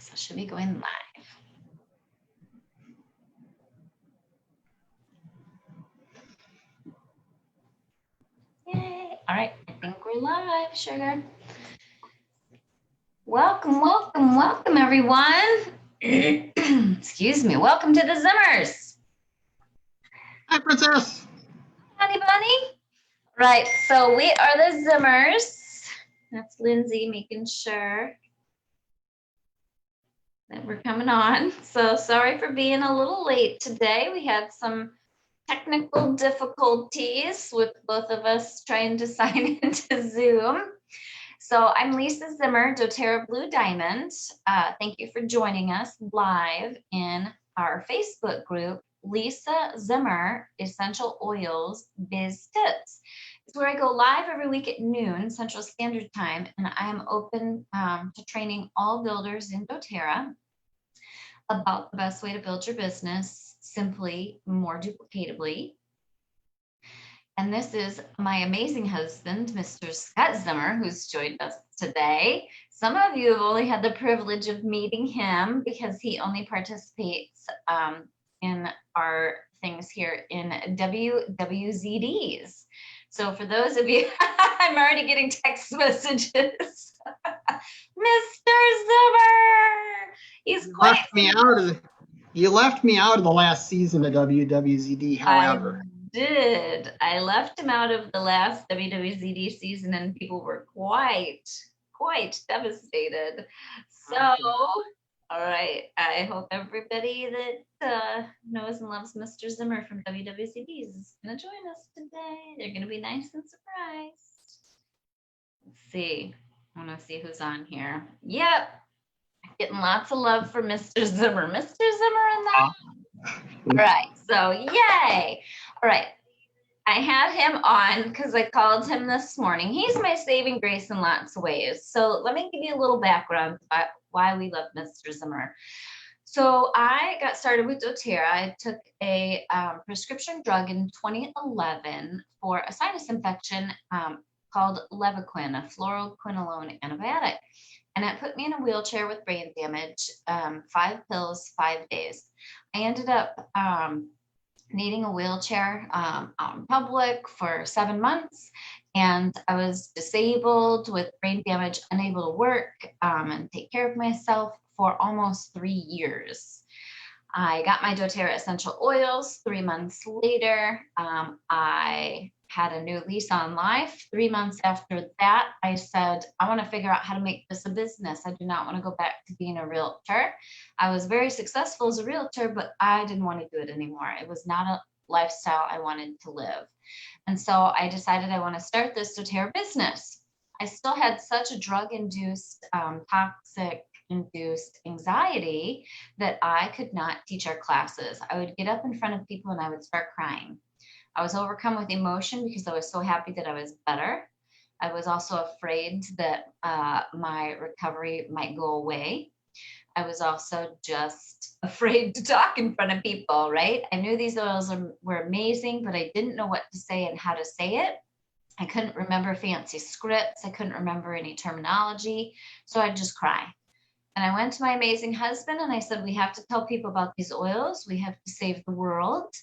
So should be going live. Yay. All right, I think we're live, sugar. Welcome, welcome, welcome, everyone. Excuse me. Welcome to the Zimmers. Hi, Princess. Honey bunny. Right, so we are the Zimmers. That's Lindsay making sure that we're coming on. So sorry for being a little late today. We had some technical difficulties with both of us trying to sign into Zoom. So I'm Lisa Zimmer, doTERRA Blue Diamond. Thank you for joining us live in our Facebook group, Lisa Zimmer Essential Oils Biz Tips. It's where I go live every week at noon Central Standard Time, and I am open to training all builders in doTERRA about the best way to build your business simply, more duplicatively. And this is my amazing husband, Mr. Scott Zimmer, who's joined us today. Some of you have only had the privilege of meeting him because he only participates in our things here in WWZDs. So for those of you, I'm already getting text messages. Mr. Zimmer, he's quite. You left me out of the last season of WWZD, however. I left him out of the last WWZD season and people were quite devastated. So, all right, I hope everybody that knows and loves Mr. Zimmer from WWZD is going to join us today. They're going to be nice and surprised. Let's see. I want to see who's on here. Yep. Getting lots of love for Mr. Zimmer. Mr. Zimmer in that. All right, so yay. All right, I had him on because I called him this morning. He's my saving grace in lots of ways. So let me give you a little background about why we love Mr. Zimmer. So I got started with doTERRA. I took a prescription drug in 2011 for a sinus infection called Levaquin, a fluoroquinolone antibiotic. And it put me in a wheelchair with brain damage, 5 pills, 5 days. I ended up needing a wheelchair out in public for 7 months. And I was disabled with brain damage, unable to work and take care of myself for almost 3 years. I got my doTERRA essential oils. 3 months later, I had a new lease on life. 3 months after that, I said, I want to figure out how to make this a business. I do not want to go back to being a realtor. I was very successful as a realtor, but I didn't want to do it anymore. It was not a lifestyle I wanted to live. And so I decided I want to start this doTERRA business. I still had such a drug-induced, toxic-induced anxiety that I could not teach our classes. I would get up in front of people and I would start crying. I was overcome with emotion because I was so happy that I was better. I was also afraid that my recovery might go away. I was also just afraid to talk in front of people, right? I knew these oils were amazing, but I didn't know what to say and how to say it. I couldn't remember fancy scripts. I couldn't remember any terminology. So I'd just cry. And I went to my amazing husband and I said, we have to tell people about these oils. We have to save the world.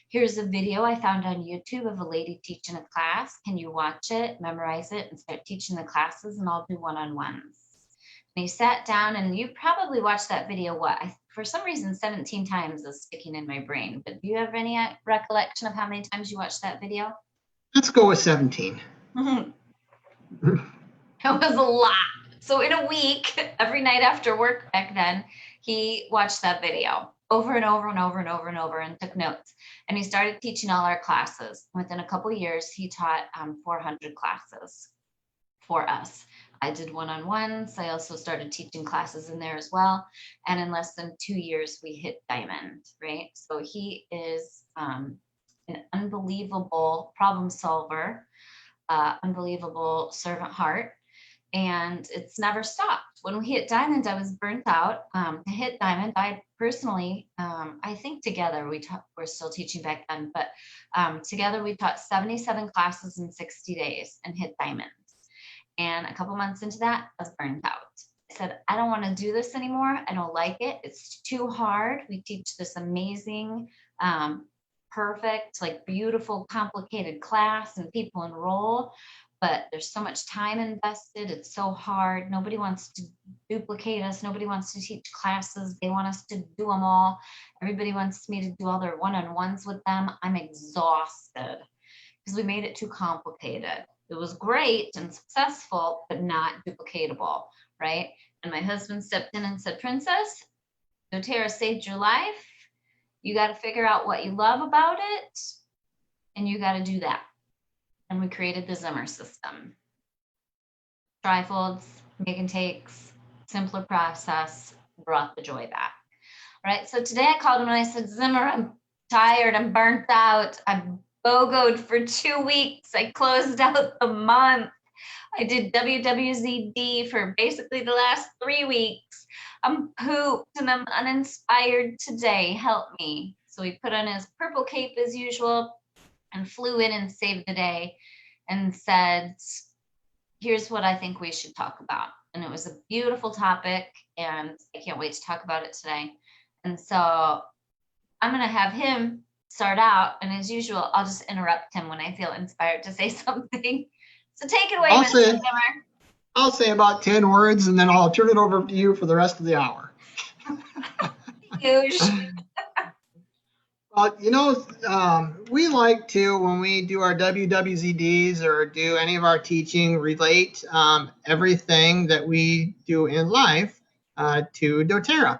Here's a video I found on YouTube of a lady teaching a class. Can you watch it, memorize it, and start teaching the classes, and I'll do one-on-ones. And he sat down, and you probably watched that video, for some reason, 17 times is sticking in my brain. But do you have any recollection of how many times you watched that video? Let's go with 17. It was a lot. So in a week, every night after work back then, he watched that video over and over and over and over and over and took notes. And he started teaching all our classes. Within a couple of years, he taught 400 classes for us. I did one-on-ones. I also started teaching classes in there as well. And in less than 2 years, we hit diamond, right? So he is an unbelievable problem solver, unbelievable servant heart. And it's never stopped. When we hit diamond, I was burnt out. To hit diamond, I personally, I think together we're still teaching back then, but together we taught 77 classes in 60 days and hit diamond. And a couple months into that, I was burnt out. I said, I don't want to do this anymore. I don't like it. It's too hard. We teach this amazing, perfect, like beautiful, complicated class and people enroll, but there's so much time invested. It's so hard. Nobody wants to duplicate us. Nobody wants to teach classes. They want us to do them all. Everybody wants me to do all their one-on-ones with them. I'm exhausted because we made it too complicated. It was great and successful, but not duplicatable, right? And my husband stepped in and said, Princess, doTERRA saved your life. You got to figure out what you love about it, and you got to do that. And we created the Zimmer system. Trifolds, make and takes, simpler process, brought the joy back. All right, so today I called him and I said, Zimmer, I'm tired, I'm burnt out, I'm BOGO'd for 2 weeks. I closed out the month. I did WWZD for basically the last 3 weeks. I'm pooped and I'm uninspired today. Help me. So he put on his purple cape as usual and flew in and saved the day and said, here's what I think we should talk about. And it was a beautiful topic and I can't wait to talk about it today. And so I'm going to have him start out. And as usual, I'll just interrupt him when I feel inspired to say something. So take it away, Mr. Zimmer. I'll say about 10 words and then I'll turn it over to you for the rest of the hour. Huge. Well, we like to, when we do our WWZDs or do any of our teaching, relate everything that we do in life to doTERRA.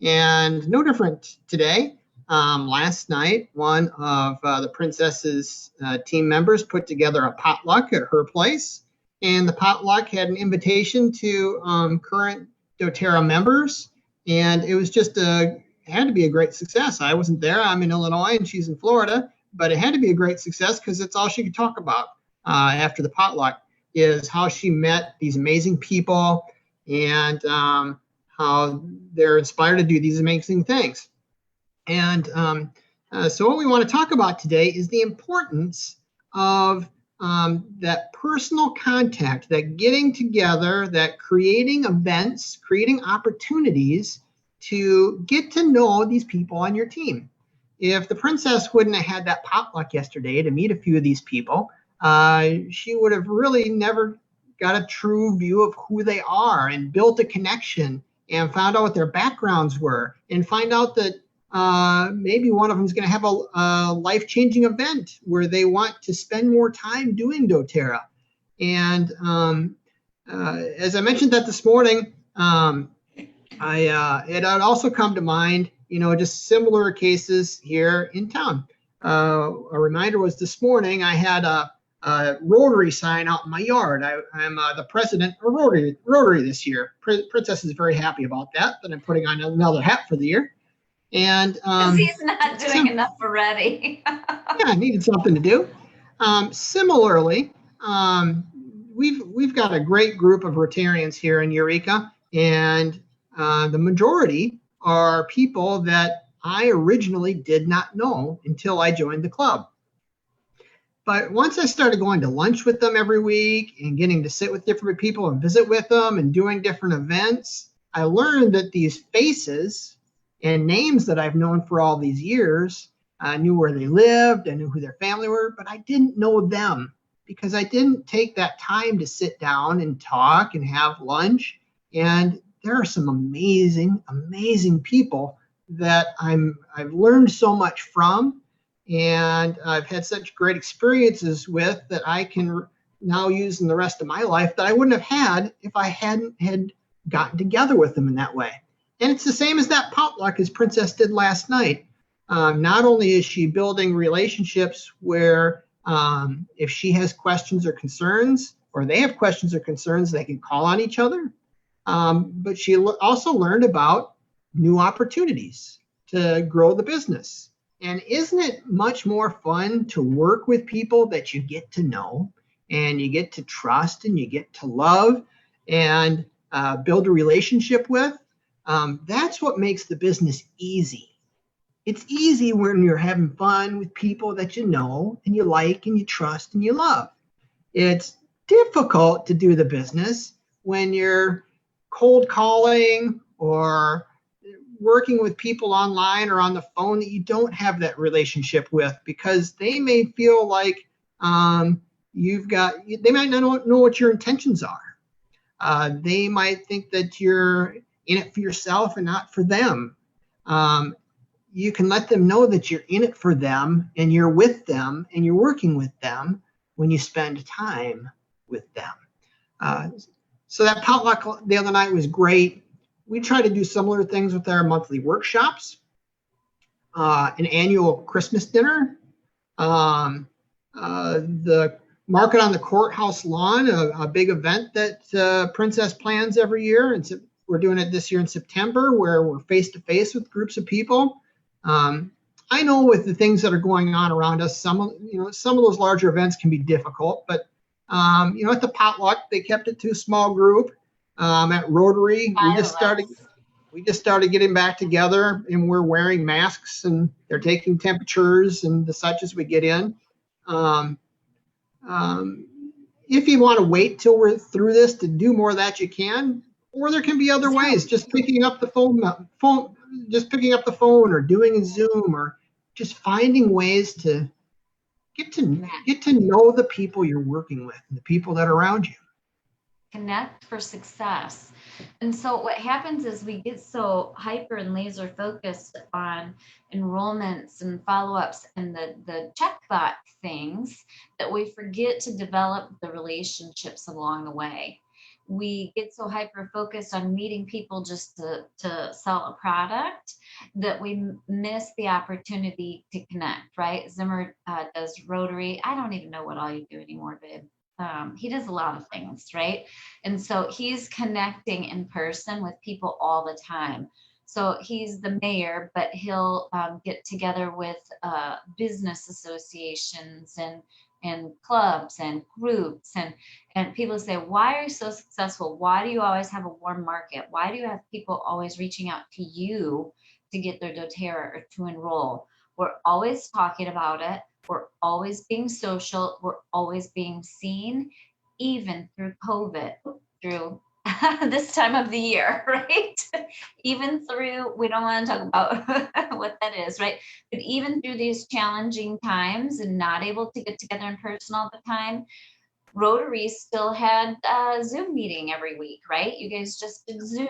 And no different today. Last night, one of the princess's team members put together a potluck at her place. And the potluck had an invitation to current doTERRA members. And it was just had to be a great success. I wasn't there. I'm in Illinois and she's in Florida. But it had to be a great success because it's all she could talk about after the potluck is how she met these amazing people and how they're inspired to do these amazing things. And so what we want to talk about today is the importance of that personal contact, that getting together, that creating events, creating opportunities to get to know these people on your team. If the princess wouldn't have had that potluck yesterday to meet a few of these people, she would have really never got a true view of who they are and built a connection and found out what their backgrounds were and find out that maybe one of them is going to have a life-changing event where they want to spend more time doing doTERRA. And as I mentioned that this morning, it had also come to mind, just similar cases here in town. A reminder was this morning I had a Rotary sign out in my yard. I'm the president of Rotary this year. Princess is very happy about that I'm putting on another hat for the year. And he's not doing enough already. Yeah, I needed something to do. Similarly, we've got a great group of Rotarians here in Eureka, and the majority are people that I originally did not know until I joined the club. But once I started going to lunch with them every week and getting to sit with different people and visit with them and doing different events, I learned that these faces and names that I've known for all these years, I knew where they lived, I knew who their family were, but I didn't know them because I didn't take that time to sit down and talk and have lunch. And there are some amazing, amazing people that I've learned so much from, and I've had such great experiences with that I can now use in the rest of my life that I wouldn't have had if I hadn't had gotten together with them in that way. And it's the same as that potluck as Princess did last night. Not only is she building relationships where if she has questions or concerns, or they have questions or concerns, they can call on each other. But she also learned about new opportunities to grow the business. And isn't it much more fun to work with people that you get to know and you get to trust and you get to love and build a relationship with? That's what makes the business easy. It's easy when you're having fun with people that you know and you like and you trust and you love. It's difficult to do the business when you're cold calling or working with people online or on the phone that you don't have that relationship with, because they may feel like they might not know what your intentions are. They might think that you're in it for yourself and not for them. You can let them know that you're in it for them and you're with them and you're working with them when you spend time with them. So that potluck the other night was great. We try to do similar things with our monthly workshops, an annual Christmas dinner, the Market on the Courthouse Lawn, a big event that Princess plans every year. And so we're doing it this year in September, where we're face to face with groups of people. I know with the things that are going on around us, some of those larger events can be difficult, but at the potluck, they kept it to a small group. At Rotary, we just started getting back together, and we're wearing masks, and they're taking temperatures and the such as we get in. If you want to wait till we're through this to do more of that, you can, or there can be other ways. Just picking up the phone, or doing a Zoom, or just finding ways to get to know the people you're working with and the people that are around you. Connect for success. And so what happens is we get so hyper and laser focused on enrollments and follow-ups and the checkbox things that we forget to develop the relationships along the way. We get so hyper focused on meeting people just to sell a product that we miss the opportunity to connect, right? Zimmer does Rotary. I don't even know what all you do anymore, babe. He does a lot of things, right? And so he's connecting in person with people all the time. So he's the mayor, but he'll get together with business associations and clubs and groups, and people say, why are you so successful? Why do you always have a warm market? Why do you have people always reaching out to you to get their doTERRA or to enroll? We're always talking about it. We're always being social. We're always being seen, even through COVID, through this time of the year, right? Even through, we don't want to talk about what that is, right? But even through these challenging times and not able to get together in person all the time, Rotary still had a Zoom meeting every week, right? You guys just did Zoom.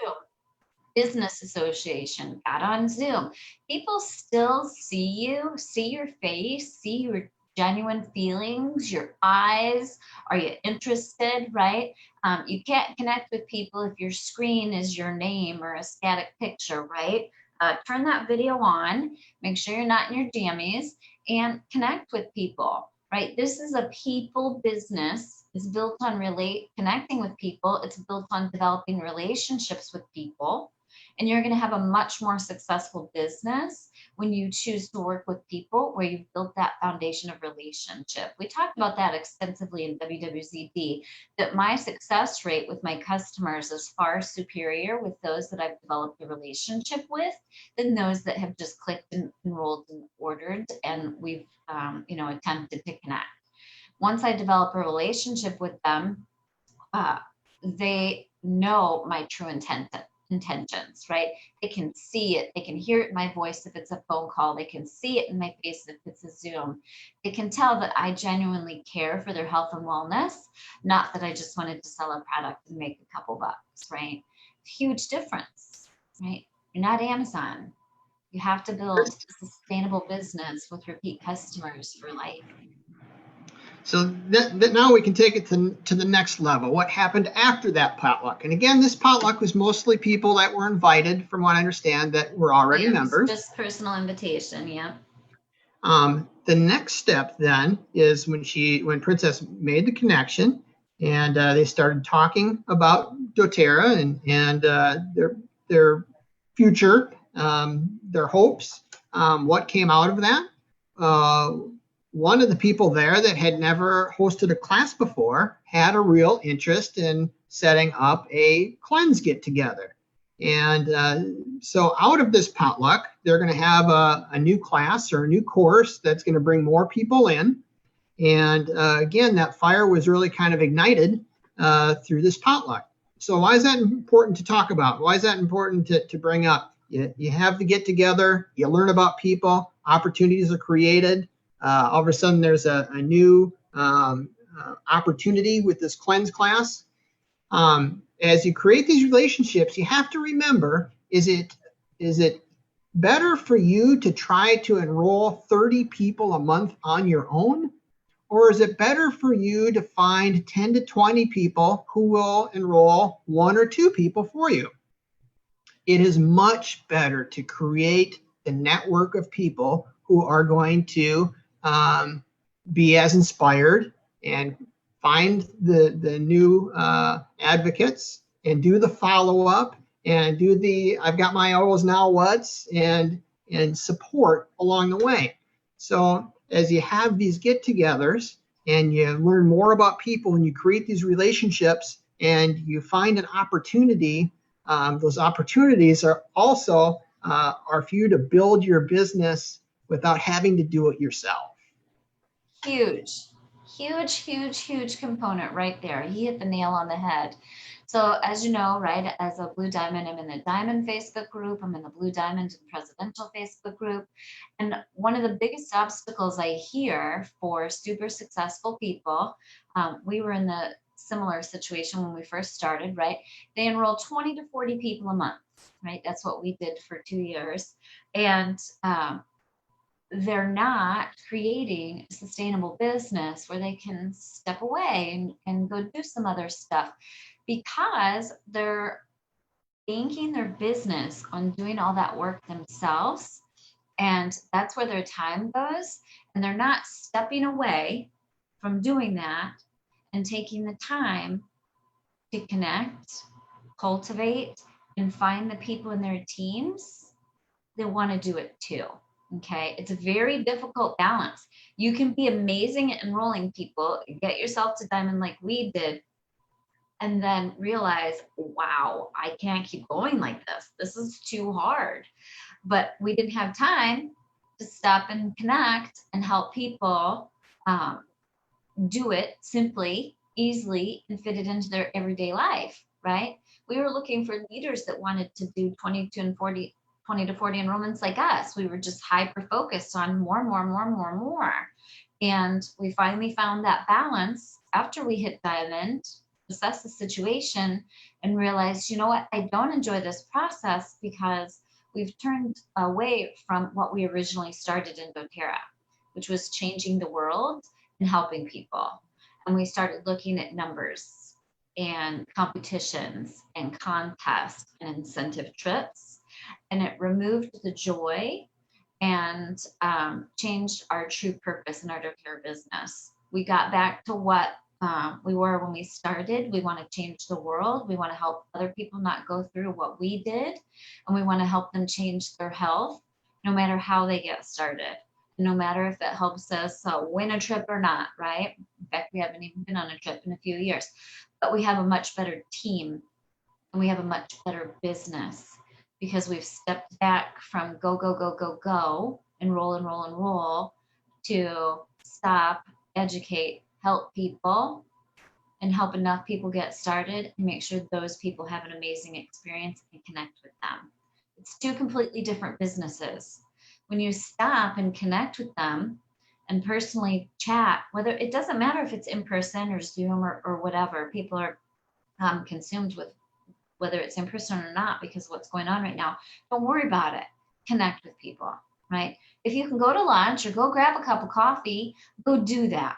Business association got on Zoom. People still see you, see your face, see your genuine feelings, your eyes. Are you interested, right? You can't connect with people if your screen is your name or a static picture, right? Turn that video on, make sure you're not in your jammies, and connect with people, right? This is a people business. It's built on connecting with people. It's built on developing relationships with people. And you're going to have a much more successful business when you choose to work with people where you've built that foundation of relationship. We talked about that extensively in WWZD, that my success rate with my customers is far superior with those that I've developed a relationship with than those that have just clicked and enrolled and ordered, and we've attempted to connect. Once I develop a relationship with them, they know my true intentions, right? They can see it. They can hear it in my voice if it's a phone call. They can see it in my face if it's a Zoom. They can tell that I genuinely care for their health and wellness, not that I just wanted to sell a product and make a couple bucks, right? Huge difference, right? You're not Amazon. You have to build a sustainable business with repeat customers for life. So that now we can take it to the next level. What happened after that potluck? And again, this potluck was mostly people that were invited, from what I understand, that were already members. Just personal invitation, yeah. The next step then is when Princess made the connection, and they started talking about doTERRA and their future, their hopes. What came out of that? One of the people there that had never hosted a class before had a real interest in setting up a cleanse get together. And so out of this potluck, they're going to have a new class or a new course that's going to bring more people in. And again, that fire was really kind of ignited through this potluck. So why is that important to talk about? Why is that important to bring up? You have the get together, you learn about people, opportunities are created. All of a sudden, there's a new opportunity with this cleanse class. As you create these relationships, you have to remember, is it better for you to try to enroll 30 people a month on your own? Or is it better for you to find 10 to 20 people who will enroll 1 or 2 people for you? It is much better to create the network of people who are going to be as inspired and find the new advocates and do the follow up and do the I've got my O's now what's and support along the way. So as you have these get-togethers and you learn more about people and you create these relationships and you find an opportunity, those opportunities are also are for you to build your business without having to do it yourself. Huge, huge component right there. You hit the nail on the head. So as you know, right, as a Blue Diamond, I'm in the Diamond Facebook group. I'm in the Blue Diamond Presidential Facebook group. And one of the biggest obstacles I hear for super successful people, we were in the similar situation when we first started, right? They enroll 20 to 40 people a month, right? That's what we did for 2 years. And they're not creating a sustainable business where they can step away and go do some other stuff because they're banking their business on doing all that work themselves. And that's where their time goes. And they're not stepping away from doing that and taking the time to connect, cultivate, and find the people in their teams that want to do it too. Okay, it's a very difficult balance. You can be amazing at enrolling people, get yourself to Diamond like we did, and then realize, wow, I can't keep going like this. This is too hard. But we didn't have time to stop and connect and help people do it simply, easily, and fit it into their everyday life, right? We were looking for leaders that wanted to do 22 and 20 to 40 enrollments like us. We were just hyper focused on more. And we finally found that balance after we hit Diamond, assessed the situation, and realized, you know what, I don't enjoy this process because we've turned away from what we originally started in doTERRA, which was changing the world and helping people. And we started looking at numbers and competitions and contests and incentive trips. And it removed the joy and changed our true purpose in our doTERRA business. We got back to what we were when we started. We want to change the world. We want to help other people not go through what we did. And we want to help them change their health, no matter how they get started. No matter if it helps us win a trip or not, right? In fact, we haven't even been on a trip in a few years, but we have a much better team and we have a much better business because we've stepped back from go, enroll to stop, educate, help people, and help enough people get started and make sure those people have an amazing experience and connect with them. It's 2 completely different businesses. When you stop and connect with them and personally chat, whether it doesn't matter if it's in person or Zoom or whatever, people are consumed with whether it's in person or not because of what's going on right now. Don't worry about it. Connect with people, right? If you can go to lunch or go grab a cup of coffee, go do that.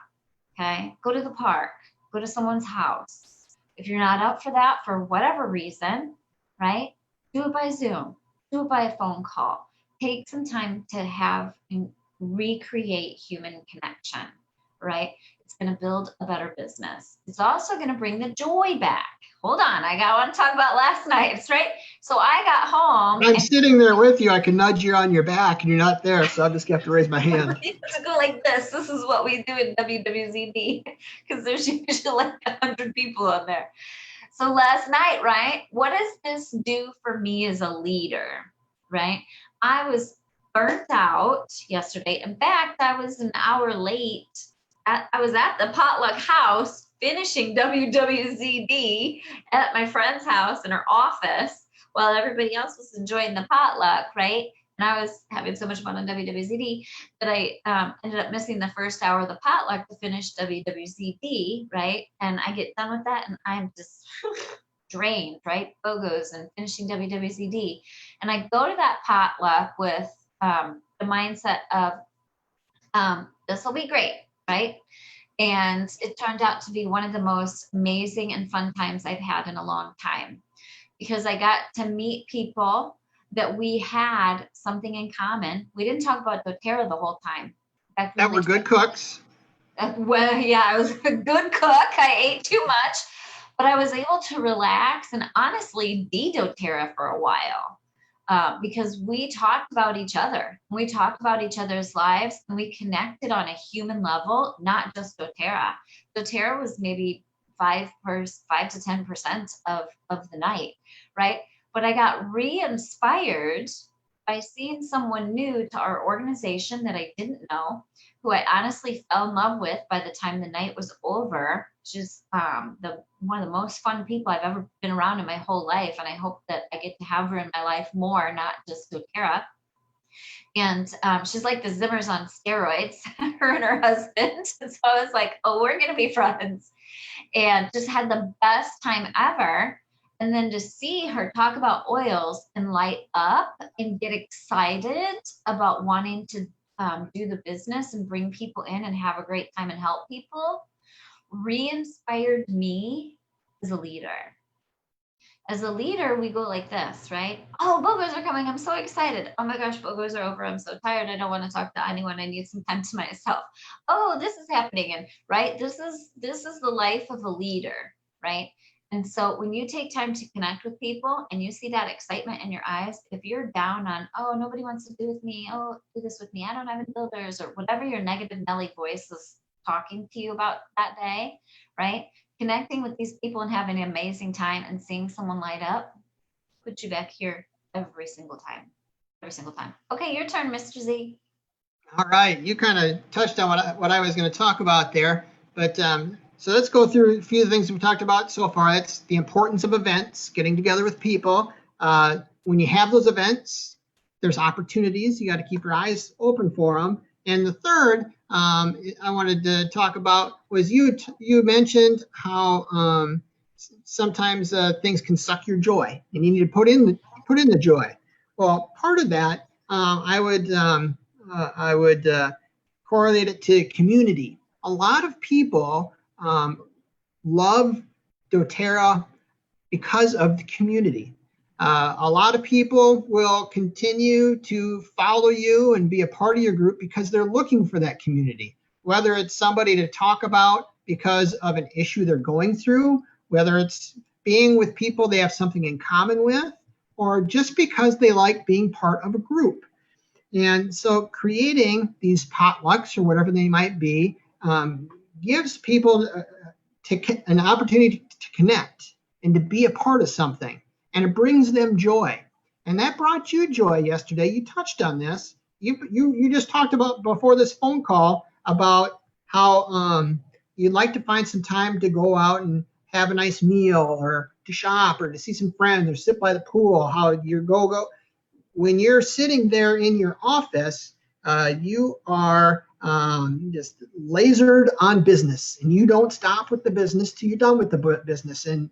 Okay. Go to the park, go to someone's house. If you're not up for that for whatever reason, right? Do it by Zoom, do it by a phone call. Take some time to have and recreate human connection, right? It's going to build a better business. It's also going to bring the joy back. Hold on, I want to talk about last night's, right? So I got home. I'm sitting there with you. I can nudge you on your back, and you're not there, so I'll just have to raise my hand. You have to go like this. This is what we do in WWZD because there's usually like 100 people on there. So last night, right? What does this do for me as a leader, right? I was burnt out yesterday. In fact, I was an hour late. I was at the potluck house finishing WWZD at my friend's house in her office while everybody else was enjoying the potluck, right? And I was having so much fun on WWZD that I ended up missing the first hour of the potluck to finish WWZD, right? And I get done with that and I'm just drained, right? Bogos and finishing WWZD. And I go to that potluck with the mindset of this will be great, right? And it turned out to be one of the most amazing and fun times I've had in a long time because I got to meet people that we had something in common. We didn't talk about doTERRA the whole time. In fact, we That only were good cooks. well, yeah, I was a good cook. I ate too much, but I was able to relax and honestly de doTERRA for a while because we talked about each other. We talked about each other's lives and we connected on a human level, not just doTERRA. doTERRA was maybe 5 to 10% of the night, right? But I got re-inspired by seeing someone new to our organization that I didn't know, who I honestly fell in love with by the time the night was over. She's the one of the most fun people I've ever been around in my whole life, and I hope that I get to have her in my life more, not just doTERRA. And she's like the Zimmers on steroids, her and her husband. So I was like, oh, we're gonna be friends, and just had the best time ever. And then to see her talk about oils and light up and get excited about wanting to do the business and bring people in and have a great time and help people re-inspired me as a leader. As a leader, we go like this, right? Oh, BOGOs are coming. I'm so excited. Oh my gosh, BOGOs are over. I'm so tired. I don't want to talk to anyone. I need some time to myself. Oh, this is happening. And right, this is the life of a leader, right? And so when you take time to connect with people and you see that excitement in your eyes, if you're down on, oh, nobody wants to do with me, oh, do this with me, I don't have any builders, or whatever your negative Nelly voice is talking to you about that day, right? Connecting with these people and having an amazing time and seeing someone light up puts you back here every single time. Every single time. Okay, your turn, Mr. Z. All right, you kind of touched on what I was going to talk about there, but so let's go through a few of the things we talked about so far. It's the importance of events, getting together with people. When you have those events, there's opportunities. You got to keep your eyes open for them. And the third I wanted to talk about was you mentioned how sometimes things can suck your joy, and you need to put in the joy. Well, part of that I would correlate it to community. A lot of people love doTERRA because of the community. A lot of people will continue to follow you and be a part of your group because they're looking for that community, whether it's somebody to talk about because of an issue they're going through, whether it's being with people they have something in common with, or just because they like being part of a group. And so creating these potlucks or whatever they might be gives people an opportunity to connect and to be a part of something. And it brings them joy. And that brought you joy yesterday. You touched on this. You just talked about before this phone call about how you'd like to find some time to go out and have a nice meal or to shop or to see some friends or sit by the pool. How you go. When you're sitting there in your office, you are just lasered on business, and you don't stop with the business till you're done with the business. And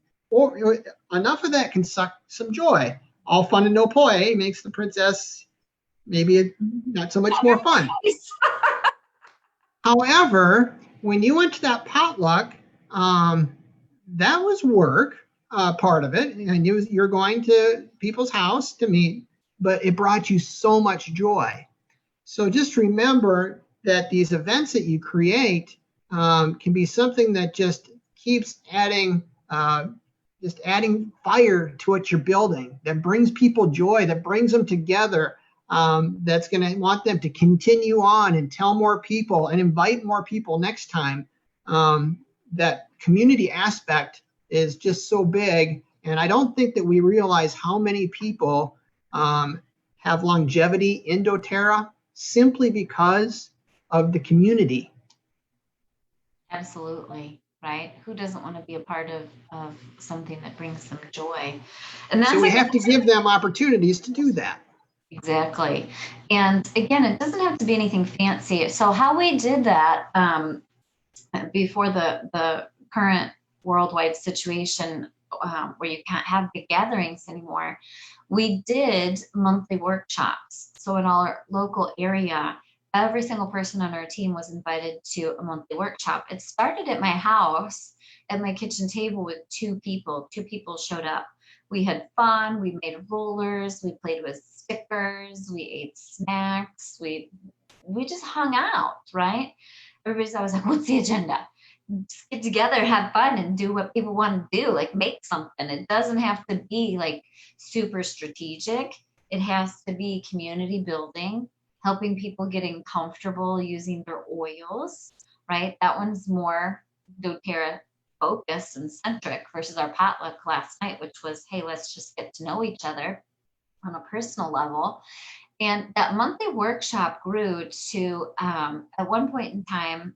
enough of that can suck some joy. All fun and no play makes the princess maybe not so much more fun. However, when you went to that potluck, that was work, part of it, and you're going to people's house to meet, but it brought you so much joy. So just remember that these events that you create can be something that just keeps adding fire to what you're building, that brings people joy, that brings them together, that's going to want them to continue on and tell more people and invite more people next time. That community aspect is just so big. And I don't think that we realize how many people have longevity in doTERRA simply because of the community. Absolutely. right? Who doesn't want to be a part of something that brings them joy? And So that's we a have to give them opportunities to do that. exactly. And again, it doesn't have to be anything fancy. So how we did that before the current worldwide situation where you can't have big gatherings anymore, we did monthly workshops. So in our local area, every single person on our team was invited to a monthly workshop. It started at my house at my kitchen table with two people. Two people showed up. We had fun. We made rollers. We played with stickers. We ate snacks. We just hung out, right? Everybody's always like, "What's the agenda?" Just get together, have fun, and do what people want to do. Like make something. It doesn't have to be like super strategic. It has to be community building, helping people getting comfortable using their oils, right? That one's more doTERRA focused and centric versus our potluck last night, which was, hey, let's just get to know each other on a personal level. And that monthly workshop grew to, at one point in time,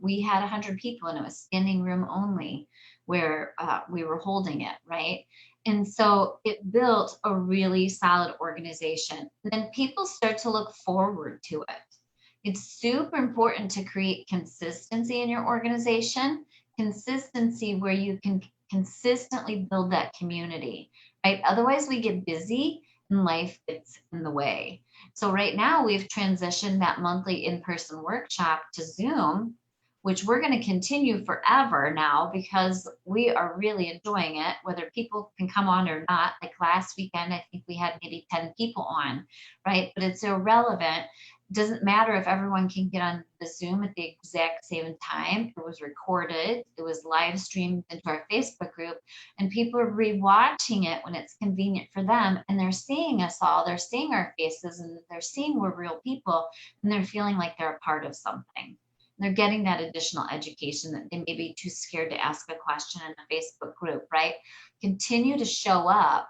we had 100 people and it was standing room only where we were holding it, right? And so it built a really solid organization. And then people start to look forward to it. It's super important to create consistency in your organization, consistency where you can consistently build that community, right? Otherwise, we get busy and life gets in the way. So right now we've transitioned that monthly in-person workshop to Zoom, which we're going to continue forever now because we are really enjoying it, whether people can come on or not. Like last weekend, I think we had maybe 10 people on, right? But it's irrelevant. It doesn't matter if everyone can get on the Zoom at the exact same time. It was recorded, it was live streamed into our Facebook group, and people are rewatching it when it's convenient for them. And they're seeing us all, they're seeing our faces, and they're seeing we're real people, and they're feeling like they're a part of something. They're getting that additional education that they may be too scared to ask a question in a Facebook group, right? Continue to show up,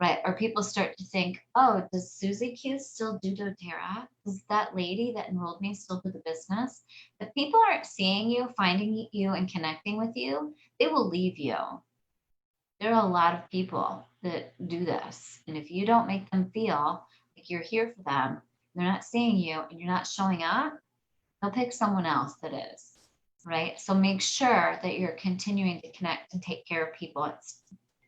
right? Or people start to think, oh, does Susie Q still do doTERRA? Does that lady that enrolled me still do the business? If people aren't seeing you, finding you, and connecting with you, they will leave you. There are a lot of people that do this. And if you don't make them feel like you're here for them, they're not seeing you, and you're not showing up, they'll pick someone else that is, right? So make sure that you're continuing to connect and take care of people. It's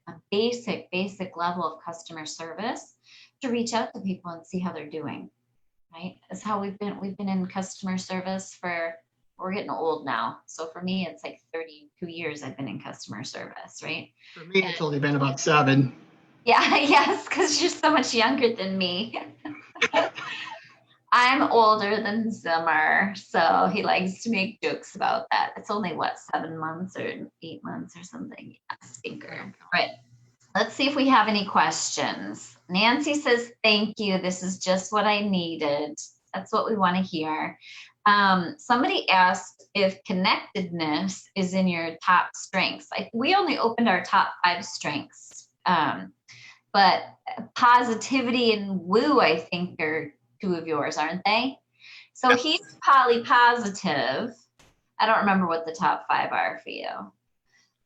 a basic level of customer service to reach out to people and see how they're doing, right? That's how we've been in customer service for, we're getting old now. So for me, it's like 32 years I've been in customer service, right? For me, And it's only been about 7. yeah, yes, because you're so much younger than me. I'm older than Zimmer, so he likes to make jokes about that. It's only what, 7 months or 8 months or something. Yeah, stinker. Right. Let's see if we have any questions. Nancy says, thank you. This is just what I needed. That's what we want to hear. Somebody asked if connectedness is in your top strengths. We only opened our top 5 strengths, but positivity and woo, I think, are 2 of yours, aren't they? So he's poly positive. I don't remember what the top 5 are for you.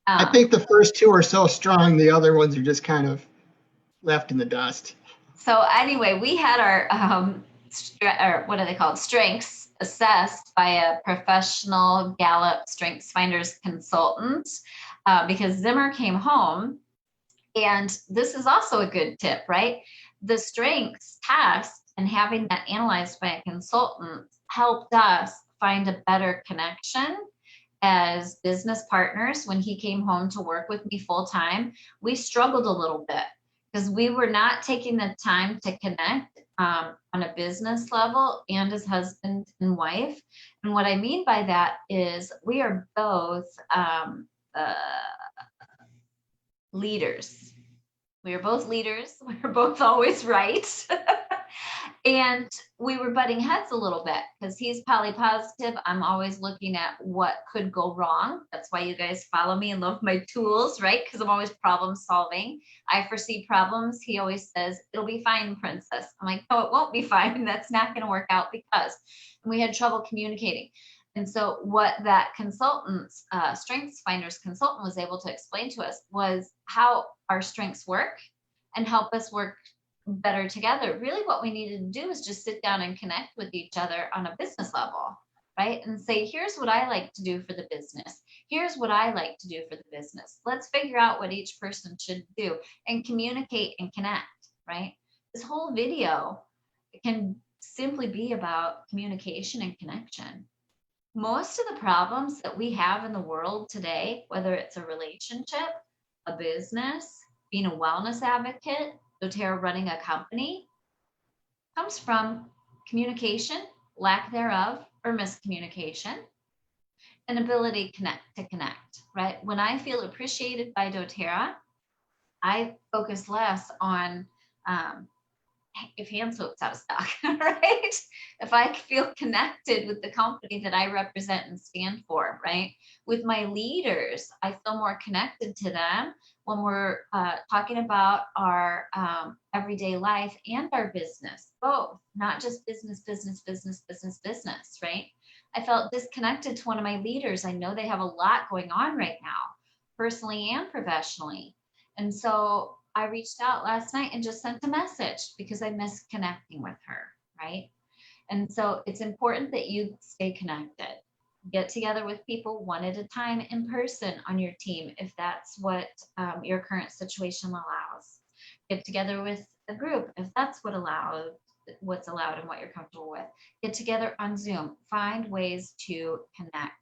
I think the first 2 are so strong, the other ones are just kind of left in the dust. So anyway, we had our or what are they called? Strengths assessed by a professional Gallup Strengths Finders consultant because Zimmer came home, and this is also a good tip, right? The strengths test and having that analyzed by a consultant helped us find a better connection as business partners. When he came home to work with me full time, we struggled a little bit because we were not taking the time to connect on a business level and as husband and wife. And what I mean by that is we are both leaders. We are both leaders. We're both always right. And we were butting heads a little bit because he's poly positive. I'm always looking at what could go wrong. That's why you guys follow me and love my tools, right? Because I'm always problem solving. I foresee problems. He always says, it'll be fine, princess. I'm like, no, it won't be fine. That's not going to work out because we had trouble communicating. And so what that consultant's strengths finders consultant was able to explain to us was how our strengths work and help us work better together. Really what we needed to do is just sit down and connect with each other on a business level, right? And say, here's what I like to do for the business. Here's what I like to do for the business. Let's figure out what each person should do and communicate and connect, right? This whole video can simply be about communication and connection. Most of the problems that we have in the world today, whether it's a relationship, a business, being a wellness advocate, doTERRA running a company, comes from communication, lack thereof, or miscommunication, and ability to connect, right? When I feel appreciated by doTERRA, I focus less on if hand soap's out of stock, right? If I feel connected with the company that I represent and stand for, right? With my leaders, I feel more connected to them when we're talking about our everyday life and our business, both, not just business, business, business, business, business, right? I felt disconnected to one of my leaders. I know they have a lot going on right now, personally and professionally. And so I reached out last night and just sent a message because I miss connecting with her, right? And so it's important that you stay connected. Get together with people one at a time in person on your team if that's what your current situation allows. Get together with a group if that's what's allowed and what you're comfortable with. Get together on Zoom. Find ways to connect,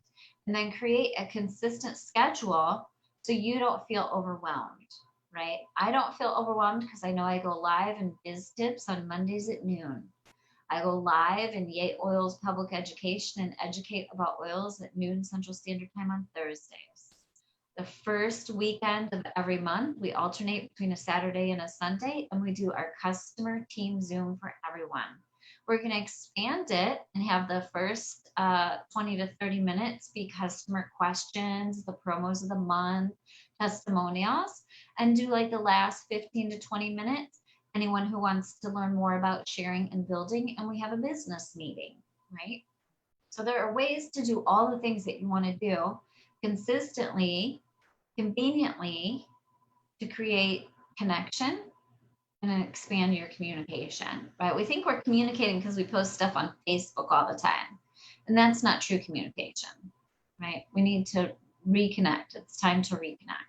and then create a consistent schedule so you don't feel overwhelmed. Right? I don't feel overwhelmed because I know I go live in Biz Tips on Mondays at noon. I go live in Yate Oils Public Education and educate about oils at noon Central Standard Time on Thursdays. The first weekend of every month, we alternate between a Saturday and a Sunday, and we do our customer team Zoom for everyone. We're going to expand it and have the first 20 to 30 minutes be customer questions, the promos of the month, testimonials, and do like the last 15 to 20 minutes, anyone who wants to learn more about sharing and building, and we have a business meeting, right? So there are ways to do all the things that you want to do consistently, conveniently, to create connection and expand your communication, right? We think we're communicating because we post stuff on Facebook all the time, and that's not true communication, right? We need to reconnect. It's time to reconnect.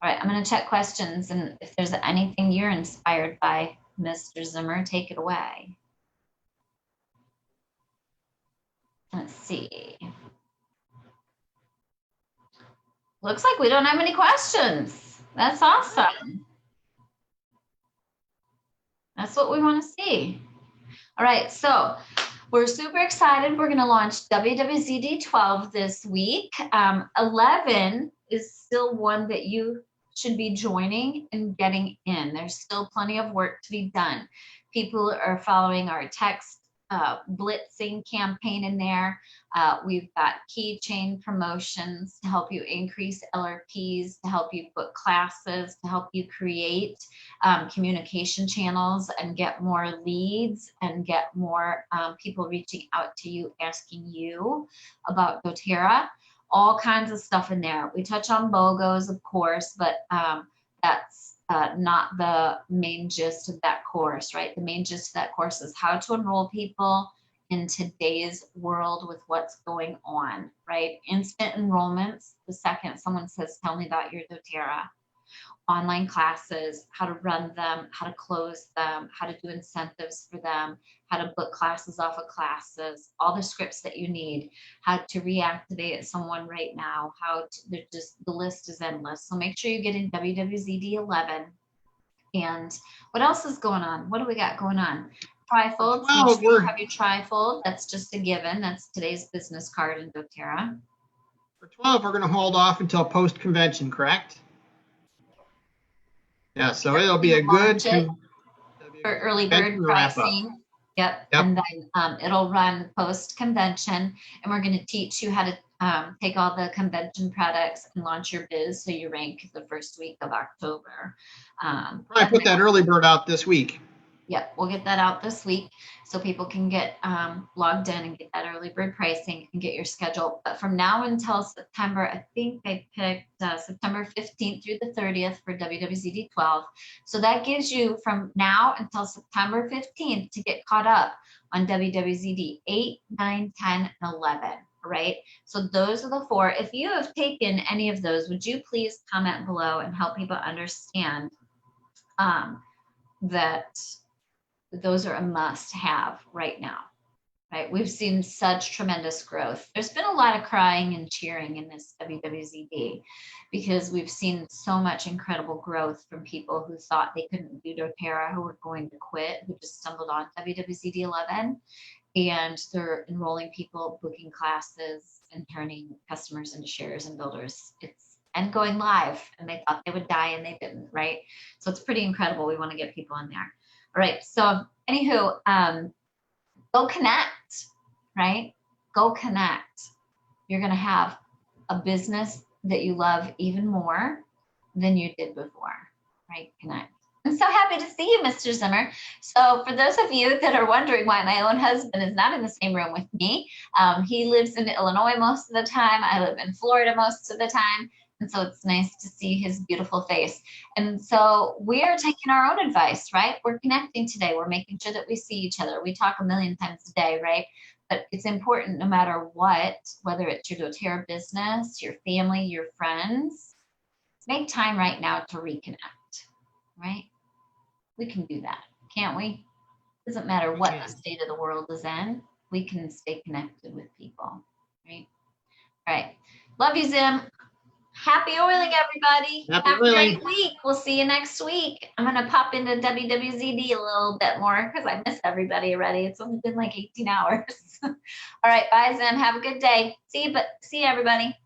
All right, I'm going to check questions, and if there's anything you're inspired by, Mr. Zimmer, take it away. Let's see. Looks like we don't have any questions. That's awesome. That's what we want to see. All right, so we're super excited. We're going to launch WWZD 12 this week. 11 is still one that you should be joining and getting in. There's still plenty of work to be done. People are following our text blitzing campaign in there. We've got keychain promotions to help you increase LRPs, to help you book classes, to help you create communication channels and get more leads and get more people reaching out to you, asking you about doTERRA. All kinds of stuff in there. We touch on BOGOs, of course, but that's not the main gist of that course, right? The main gist of that course is how to enroll people in today's world with what's going on, right? Instant enrollments, the second someone says, tell me about your doTERRA. Online classes, how to run them, how to close them, how to do incentives for them, how to book classes off of classes, all the scripts that you need, how to reactivate someone right now, the list is endless. So make sure you get in WWZD 11. And what else is going on? What do we got going on? Trifolds, make sure you have your trifold. That's just a given. That's today's business card in doTERRA. For 12, we're going to hold off until post-convention, correct? Yeah, so it'll be a good for early bird pricing. Yep. And then it'll run post convention, and we're going to teach you how to take all the convention products and launch your biz so you rank the first week of October. Probably put that early bird out this week. Yep, we'll get that out this week so people can get logged in and get that early bird pricing and get your schedule. But from now until September, I think I picked September 15th through the 30th for WWZD 12. So that gives you from now until September 15th to get caught up on WWZD 8, 9, 10, and 11. Right? So those are the four. If you have taken any of those, would you please comment below and help people understand that those are a must have right now, right? We've seen such tremendous growth. There's been a lot of crying and cheering in this WWZD because we've seen so much incredible growth from people who thought they couldn't do doTERRA, who were going to quit, who just stumbled on WWZD 11. And they're enrolling people, booking classes, and turning customers into sharers and builders. And going live, and they thought they would die and they didn't, right? So it's pretty incredible. We want to get people in there. All right. So, anywho, go connect, right? Go connect. You're going to have a business that you love even more than you did before, right? Connect. I'm so happy to see you, Mr. Zimmer. So, for those of you that are wondering why my own husband is not in the same room with me, he lives in Illinois most of the time. I live in Florida most of the time. And so it's nice to see his beautiful face. And so we are taking our own advice, right? We're connecting today. We're making sure that we see each other. We talk a million times a day, right? But it's important no matter what, whether it's your doTERRA business, your family, your friends, make time right now to reconnect, right? We can do that, can't we? Doesn't matter what the state of the world is in, we can stay connected with people, right? All right. Love you, Zim. Happy oiling, everybody. Happy Have a oiling. great week. We'll see you next week. I'm going to pop into WWZD a little bit more because I miss everybody already. It's only been like 18 hours. All right. Bye, Zim. Have a good day. See you, everybody.